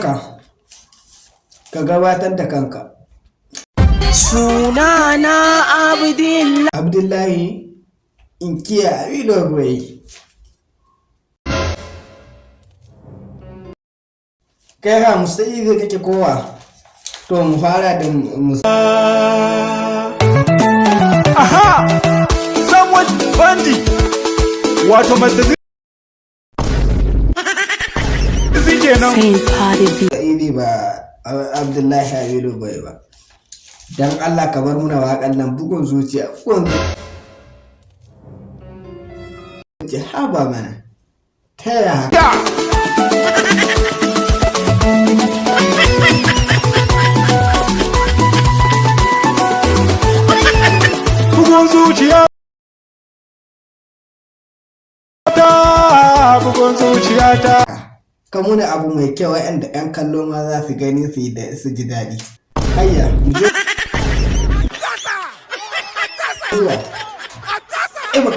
sunanka ka gabatar da kanka. Sunana Abdullahi inkiya Wilogwai. Kai ha musayi kake kowa? To mu fara da Aha! Someone bandi! Wato masu kenan. Sa'idi ba Abdullahi Habibu bai ba. Dan Allah ka bar muna waƙan nan bugun zuciya. Bugun zuciya haba mana. Ta yaya haka? Bugun zuciya ta, bugun zuciya ta. Ka muna abu mai kyau wa'anda 'yan kallo ma za su gani su ji daɗi. Hayya, mu je.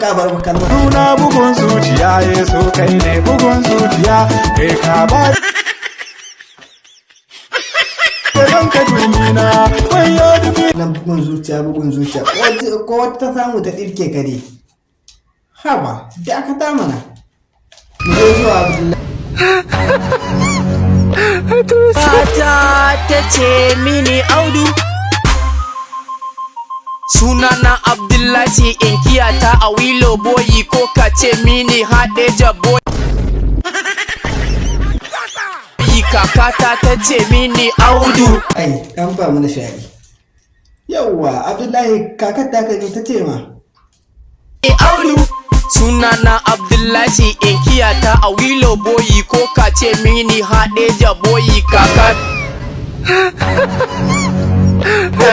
Ka bar kalma. Nuna bugun zuciya Yesu kai ne bugun zuciya kai ka ba. Ranka dumina wayo dumi. Nan bugun zuciya. Ko wata ta samu ta ɗirke kare. Haba, da aka ta mana. Mu je zuwa Abdullahi. Fata ta ce mini Audu. Sunana Abdullahi inkiyata a Wilo boyi ko ka ce mini Hadeja boyi. Kakata ta ce mini Audu. Ai, ɗan ba mana shari. Yawwa, Abdullahi kakar ta kai ta ce ma. Audu. Sunana Abdullahi inkiyata a Wilo boyi ko ka ce mini Hadeja boyi kaka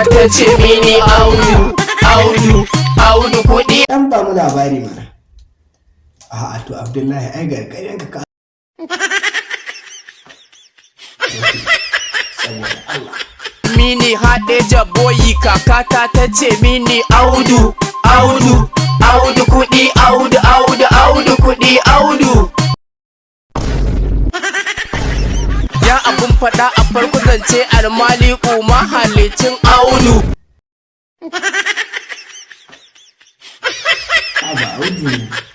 ta ce mini Audu kuɗi. Ɗan ba mu labari mana. A'a to Abdullahi ai gargaɗin ka. Saboda Allah. Mini Hadeja boyi kakata ta ce mini Audu kuɗi Audu kuɗi Audu. Ya abun faɗa a farko zance almaliku mahalicin Audu. Aba Audu.